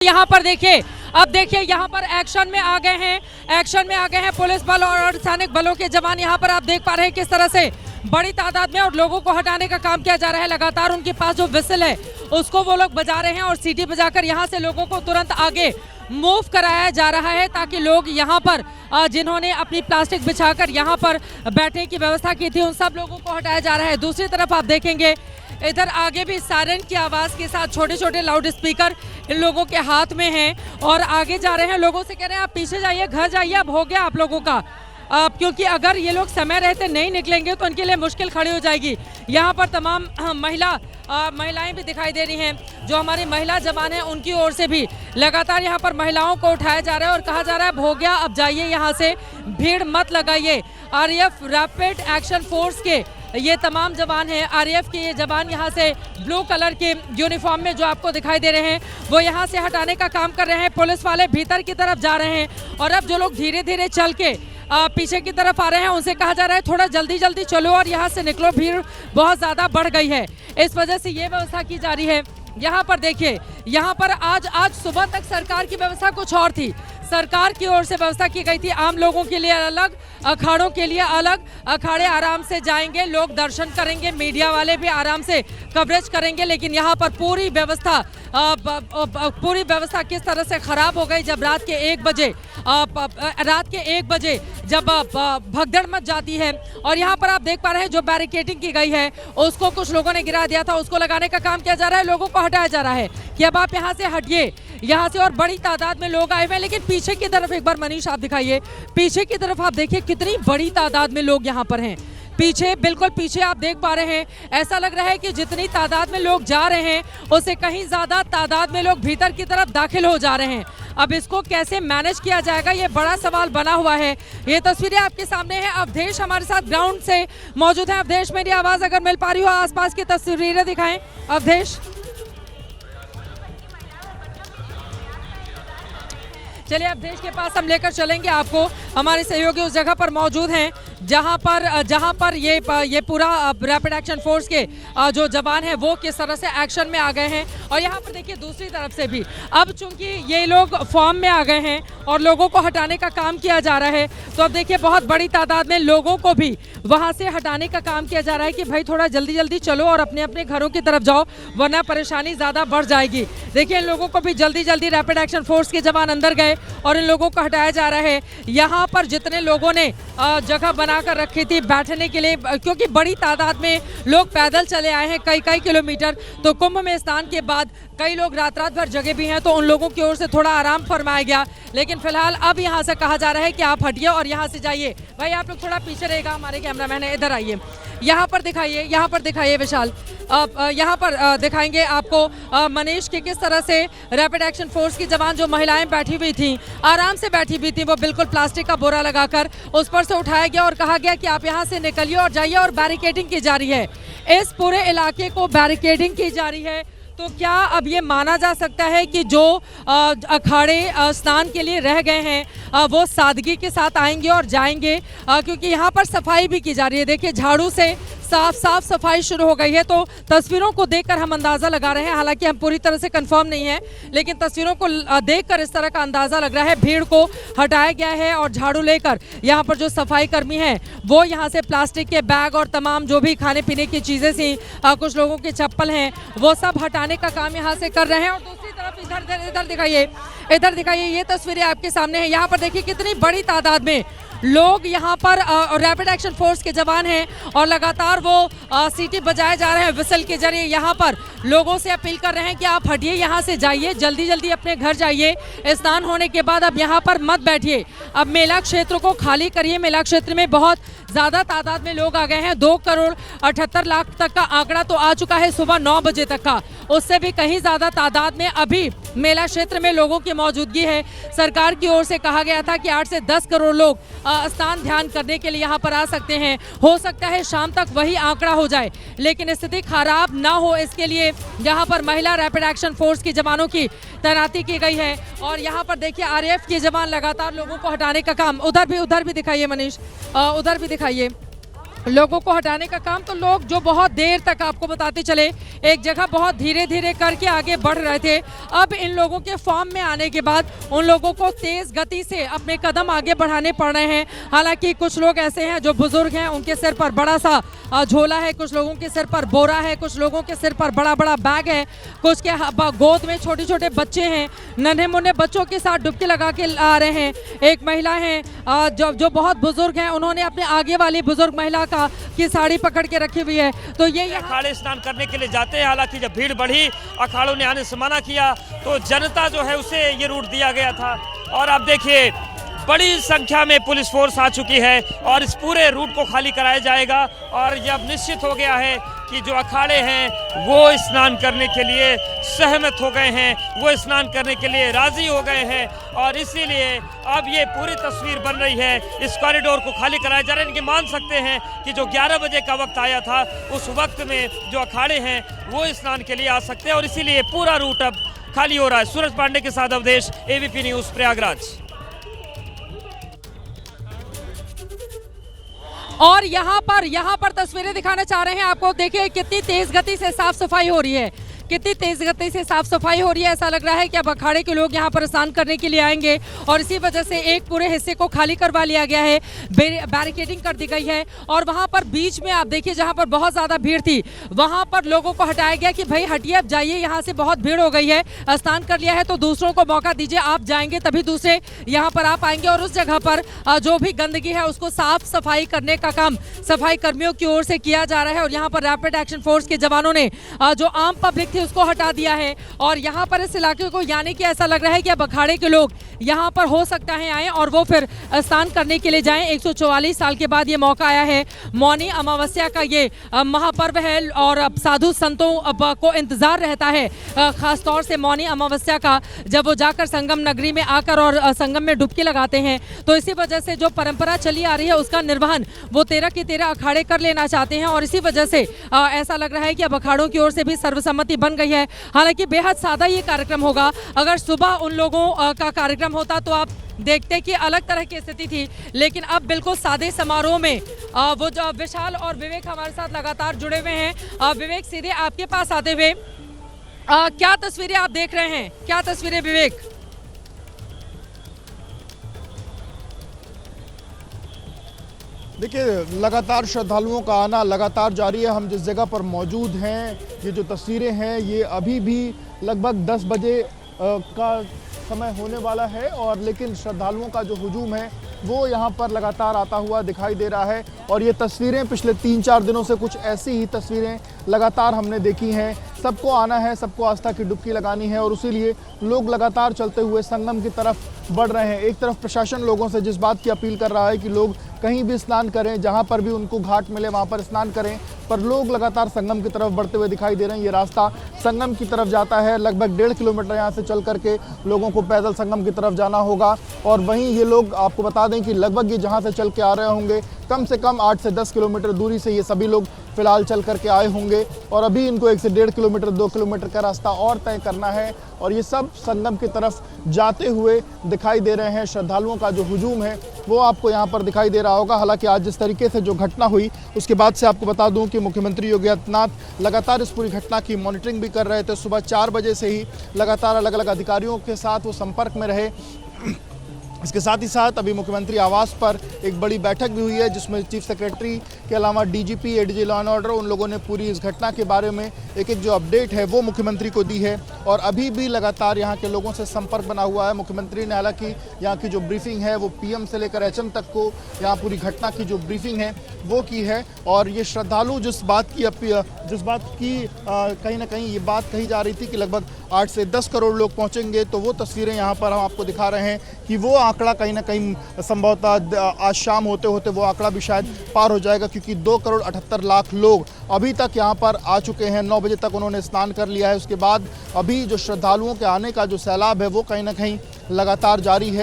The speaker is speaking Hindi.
यहाँ पर देखिए, अब देखिए यहाँ पर एक्शन में आ गए हैं पुलिस बल और अर्धसैनिक बलों के जवान। यहाँ पर आप देख पा रहे हैं किस तरह से बड़ी तादाद में और लोगों को हटाने का काम किया जा रहा है। लगातार उनके पास जो विसल है उसको वो लोग बजा रहे हैं और सीटी बजाकर यहाँ से लोगों को तुरंत आगे मूव कराया जा रहा है, ताकि लोग यहाँ पर जिन्होंने अपनी प्लास्टिक बिछाकर यहाँ पर बैठने की व्यवस्था की थी उन सब लोगों को हटाया जा रहा है। दूसरी तरफ आप देखेंगे इधर आगे भी सायरन की आवाज़ के साथ छोटे छोटे लाउड स्पीकर इन लोगों के हाथ में हैं और आगे जा रहे हैं। लोगों से कह रहे हैं आप पीछे जाइए, घर जाइए, अब हो गया आप लोगों का। क्योंकि अगर ये लोग समय रहते नहीं निकलेंगे तो उनके लिए मुश्किल खड़ी हो जाएगी। यहाँ पर तमाम महिलाएं भी दिखाई दे रही हैं। जो हमारी महिला जवान हैं उनकी ओर से भी लगातार यहाँ पर महिलाओं को उठाया जा रहा है और कहा जा रहा है अब हो गया, अब जाइए यहाँ से, भीड़ मत लगाइए। आरएएफ रैपिड एक्शन फोर्स के ये तमाम जवान हैं, आरएएफ के ये जवान यहाँ से ब्लू कलर के यूनिफॉर्म में जो आपको दिखाई दे रहे हैं वो यहाँ से हटाने का काम कर रहे हैं। पुलिस वाले भीतर की तरफ जा रहे हैं और अब जो लोग धीरे धीरे चल के पीछे की तरफ आ रहे हैं उनसे कहा जा रहा है थोड़ा जल्दी जल्दी चलो और यहाँ से निकलो, भीड़ बहुत ज़्यादा बढ़ गई है। इस वजह से ये व्यवस्था की जा रही है। यहाँ पर देखिए, यहाँ पर आज सुबह तक सरकार की व्यवस्था कुछ और थी। सरकार की ओर से व्यवस्था की गई थी आम लोगों के लिए अलग, अखाड़ों के लिए अलग। अखाड़े आराम से जाएंगे, लोग दर्शन करेंगे, मीडिया वाले भी आराम से कवरेज करेंगे। लेकिन यहाँ पर पूरी व्यवस्था किस तरह से खराब हो गई जब रात के 1 बजे जब भगदड़ मच जाती है। और यहाँ पर आप देख पा रहे हैं जो बैरिकेडिंग की गई है उसको कुछ लोगों ने गिरा दिया था, उसको लगाने का काम किया जा रहा है। लोगों को हटाया जा रहा है कि अब आप यहाँ से हटिए, यहाँ से। और बड़ी तादाद में लोग आए हुए हैं। लेकिन पीछे की तरफ एक बार मनीष आप दिखाइए, पीछे की तरफ आप देखिए कितनी बड़ी तादाद में लोग यहाँ पर हैं। पीछे, बिल्कुल पीछे आप देख पा रहे हैं, ऐसा लग रहा है कि जितनी तादाद में लोग जा रहे हैं उससे कहीं ज़्यादा तादाद में लोग भीतर की तरफ दाखिल हो जा रहे हैं। अब इसको कैसे मैनेज किया जाएगा ये बड़ा सवाल बना हुआ है। ये तस्वीरें आपके सामने हैं। अवधेश हमारे साथ ग्राउंड से मौजूद है। अवधेश, मेरी आवाज़ अगर मिल पा रही हो, आसपास की तस्वीरें दिखाएं अवधेश। चलिए अवधेश के पास हम लेकर चलेंगे आपको। हमारे सहयोगी उस जगह पर मौजूद हैं जहां पर ये पूरा रैपिड एक्शन फोर्स के जो जवान हैं वो किस तरह से एक्शन में आ गए हैं। और यहाँ पर देखिए दूसरी तरफ से भी अब चूंकि ये लोग फॉर्म में आ गए हैं और लोगों को हटाने का काम किया जा रहा है, तो अब देखिए बहुत बड़ी तादाद में लोगों को भी वहाँ से हटाने का काम किया जा रहा है कि भाई थोड़ा जल्दी जल्दी चलो और अपने अपने घरों की तरफ जाओ, वरना परेशानी ज़्यादा बढ़ जाएगी। देखिए इन लोगों को भी जल्दी जल्दी रैपिड एक्शन फोर्स के जवान अंदर गए और इन लोगों को हटाया जा रहा है। यहाँ पर जितने लोगों ने जगह बनाकर रखी थी बैठने के लिए, क्योंकि बड़ी तादाद में लोग पैदल चले आए हैं कई किलोमीटर, तो कुंभ में स्नान के बाद कई लोग रात भर जगे भी हैं, तो उन लोगों की ओर से थोड़ा आराम फरमाया गया। लेकिन फिलहाल अब यहाँ से कहा जा रहा है कि आप हटिए और यहाँ से जाइए। भाई आप लोग थोड़ा पीछे रहेगा, हमारे कैमरामैन है, इधर आइए, यहाँ पर दिखाइए विशाल। यहाँ पर दिखाएंगे आपको मनीष के किस तरह से रैपिड एक्शन फोर्स की जवान जो महिलाएं बैठी हुई थी, आराम से बैठी हुई थी, वो बिल्कुल प्लास्टिक का बोरा लगाकर उस पर से उठाया गया और कहा गया कि आप यहाँ से निकलिए और जाइए। और बैरिकेडिंग की जा रही है, इस पूरे इलाके को बैरिकेडिंग की जा रही है। तो क्या अब ये माना जा सकता है कि जो अखाड़े स्नान के लिए रह गए हैं वो सादगी के साथ आएंगे और जाएंगे, क्योंकि यहाँ पर सफाई भी की जा रही है। देखिए झाड़ू से साफ सफाई शुरू हो गई है। तो तस्वीरों को देखकर हम अंदाज़ा लगा रहे हैं, हालांकि हम पूरी तरह से कंफर्म नहीं है, लेकिन तस्वीरों को देखकर इस तरह का अंदाज़ा लग रहा है। भीड़ को हटाया गया है और झाड़ू लेकर यहाँ पर जो सफाई कर्मी हैं वो यहाँ से प्लास्टिक के बैग और तमाम जो भी खाने पीने की चीज़ें थी, कुछ लोगों के चप्पल हैं, वो सब हटाने का काम यहाँ से कर रहे हैं। और दूसरी तरफ इधर दिखाइए ये तस्वीरें आपके सामने हैं। यहाँ पर देखिए कितनी बड़ी तादाद में लोग यहाँ पर रैपिड एक्शन फोर्स के जवान हैं और लगातार वो सीटी बजाए जा रहे हैं विसल के जरिए। यहाँ पर लोगों से अपील कर रहे हैं कि आप हटिए, यहाँ से जाइए, जल्दी जल्दी अपने घर जाइए। स्नान होने के बाद अब यहाँ पर मत बैठिए, अब मेला क्षेत्र को खाली करिए। मेला क्षेत्र में बहुत ज़्यादा तादाद में लोग आ गए हैं, 2,78,00,000 तक का आंकड़ा तो आ चुका है सुबह 9 बजे तक का, उससे भी कहीं ज़्यादा तादाद में अभी मेला क्षेत्र में लोगों की मौजूदगी है। सरकार की ओर से कहा गया था कि 8 से 10 करोड़ लोग स्नान ध्यान करने के लिए यहाँ पर आ सकते हैं। हो सकता है शाम तक वही आंकड़ा हो जाए, लेकिन स्थिति खराब ना हो इसके लिए यहाँ पर महिला रैपिड एक्शन फोर्स की जवानों की तैनाती की गई है। और यहाँ पर देखिए आरएएफ के जवान लगातार लोगों को हटाने का काम, उधर भी दिखाइए मनीष, उधर भी दिखाइए। लोगों को हटाने का काम। तो लोग जो बहुत देर तक, आपको बताते चले, एक जगह बहुत धीरे धीरे करके आगे बढ़ रहे थे, अब इन लोगों के फॉर्म में आने के बाद उन लोगों को तेज गति से अपने कदम आगे बढ़ाने पड़ रहे हैं। हालांकि कुछ लोग ऐसे हैं जो बुजुर्ग हैं, उनके सिर पर बड़ा सा झोला है, कुछ लोगों के सिर पर बोरा है, कुछ लोगों के सिर पर बड़ा बड़ा बैग है, कुछ के गोद में छोटे छोटे बच्चे हैं, नन्हे मुन्ने बच्चों के साथ डुबकी लगा के आ रहे हैं। एक महिला है जो बहुत बुजुर्ग हैं, उन्होंने अपने आगे वाली बुजुर्ग महिला की साड़ी पकड़ के रखी हुई है। तो ये अखाड़े स्नान करने के लिए जाते हैं। हालांकि जब भीड़ बढ़ी, अखाड़ों ने आने से मना किया, तो जनता जो है उसे ये रूट दिया गया था। और आप देखिए बड़ी संख्या में पुलिस फोर्स आ चुकी है और इस पूरे रूट को खाली कराया जाएगा। और ये अब निश्चित हो गया है कि जो अखाड़े हैं वो स्नान करने के लिए सहमत हो गए हैं, वो स्नान करने के लिए राजी हो गए हैं। और इसीलिए अब ये पूरी तस्वीर बन रही है, इस कॉरिडोर को खाली कराया जा रहा है। इनके मान सकते हैं कि जो 11 बजे का वक्त आया था, उस वक्त में जो अखाड़े हैं वो स्नान के लिए आ सकते हैं और इसीलिए पूरा रूट अब खाली हो रहा है। सूरज पांडे के साथ अवधेश, एबीपी न्यूज, प्रयागराज। और यहाँ पर तस्वीरें दिखाना चाह रहे हैं आपको। देखिए कितनी तेज गति से साफ सफाई हो रही है, कितनी तेज गति से साफ सफाई हो रही है। ऐसा लग रहा है कि अब अखाड़े के लोग यहाँ पर स्नान करने के लिए आएंगे और इसी वजह से एक पूरे हिस्से को खाली करवा लिया गया है, बैरिकेडिंग कर दी गई है। और वहाँ पर बीच में आप देखिए जहाँ पर बहुत ज़्यादा भीड़ थी, वहाँ पर लोगों को हटाया गया कि भाई हटिए, अब जाइए, यहाँ से बहुत भीड़ हो गई है, स्नान कर लिया है तो दूसरों को मौका दीजिए, आप जाएंगे तभी दूसरे यहाँ पर आ पाएंगे। और उस जगह पर जो भी गंदगी है उसको साफ सफाई करने का काम सफाई कर्मियों की ओर से किया जा रहा है। और यहाँ पर रैपिड एक्शन फोर्स के जवानों ने जो आम पब्लिक उसको हटा दिया है। और यहाँ पर इस इलाके को, यानी कि ऐसा लग रहा है कि अब अखाड़े के लोग यहाँ पर हो सकता है आए और वो फिर स्नान करने के लिए जाएं। 144 साल के बाद ये मौका आया है। मौनी अमावस्या का ये महापर्व है और अब साधु संतों को इंतजार रहता है, खास तौर से मौनी अमावस्या का, जब वो जाकर संगम नगरी में आकर और संगम में डुबकी लगाते हैं। तो इसी वजह से जो परंपरा चली आ रही है उसका निर्वहन वो 13 के 13 अखाड़े कर लेना चाहते हैं। और इसी वजह से ऐसा लग रहा है कि अब अखाड़ों की ओर से भी सर्वसम्मति बन गई है। हालांकि बेहद सादा ये कार्यक्रम होगा। अगर सुबह उन लोगों का कार्यक्रम होता तो आप देखते कि अलग तरह की स्थिति थी, लेकिन अब बिल्कुल सादे समारोह में वो जो विशाल और विवेक हमारे साथ लगातार जुड़े हुए हैं। विवेक, सीधे आपके पास आते हुए क्या तस्वीरें आप देख रहे हैं, क्या तस्वीरें विवेक? देखिए लगातार श्रद्धालुओं का आना लगातार जारी है। हम जिस जगह पर मौजूद हैं, ये जो तस्वीरें हैं ये अभी भी लगभग 10 बजे का समय होने वाला है और लेकिन श्रद्धालुओं का जो हुजूम है वो यहाँ पर लगातार आता हुआ दिखाई दे रहा है। और ये तस्वीरें पिछले 3-4 दिनों से कुछ ऐसी ही तस्वीरें लगातार हमने देखी हैं। सबको आना है, सबको आस्था की डुबकी लगानी है और उसीलिए लोग लगातार चलते हुए संगम की तरफ बढ़ रहे हैं। एक तरफ प्रशासन लोगों से जिस बात की अपील कर रहा है कि लोग कहीं भी स्नान करें, जहां पर भी उनको घाट मिले वहां पर स्नान करें, पर लोग लगातार संगम की तरफ बढ़ते हुए दिखाई दे रहे हैं। ये रास्ता संगम की तरफ जाता है, लगभग 1.5 किलोमीटर यहाँ से चल करके लोगों को पैदल संगम की तरफ जाना होगा। और वहीं ये लोग, आपको बता दें कि लगभग ये जहाँ से चल के आ रहे होंगे कम से कम 8 से 10 किलोमीटर दूरी से ये सभी लोग फिलहाल चल करके आए होंगे और अभी इनको 1 से 1.5 किलोमीटर 2 किलोमीटर का रास्ता और तय करना है। और ये सब संगम की तरफ जाते हुए दिखाई दे रहे हैं। श्रद्धालुओं का जो हुजूम है वो आपको यहाँ पर दिखाई दे रहा होगा। हालांकि आज जिस तरीके से जो घटना हुई उसके बाद से आपको बता दूं कि मुख्यमंत्री योगी आदित्यनाथ लगातार इस पूरी घटना की मॉनिटरिंग भी कर रहे थे। सुबह 4 बजे से ही लगातार अलग अलग अधिकारियों के साथ वो संपर्क में रहे। इसके साथ ही साथ अभी मुख्यमंत्री आवास पर एक बड़ी बैठक भी हुई है जिसमें चीफ सेक्रेटरी के अलावा DGP, ADG law and order, उन लोगों ने पूरी इस घटना के बारे में एक जो अपडेट है वो मुख्यमंत्री को दी है। और अभी भी लगातार यहाँ के लोगों से संपर्क बना हुआ है। मुख्यमंत्री ने हालांकि यहाँ की जो ब्रीफिंग है वो पीएम से लेकर एचएम तक को यहाँ पूरी घटना की जो ब्रीफिंग है वो की है। और ये श्रद्धालु जिस बात की कहीं ना कहीं ये बात कही जा रही थी कि लगभग 8 से 10 करोड़ लोग पहुँचेंगे, तो वो तस्वीरें यहाँ पर हम आपको दिखा रहे हैं कि वो आंकड़ा कहीं ना कहीं संभवतः आज शाम होते होते वो आंकड़ा भी शायद पार हो जाएगा, क्योंकि 2 करोड़ 78 लाख लोग अभी तक यहाँ पर आ चुके हैं। 9 बजे तक उन्होंने स्नान कर लिया है। उसके बाद अभी जो श्रद्धालुओं के आने का जो सैलाब है वो कहीं ना कहीं लगातार जारी है।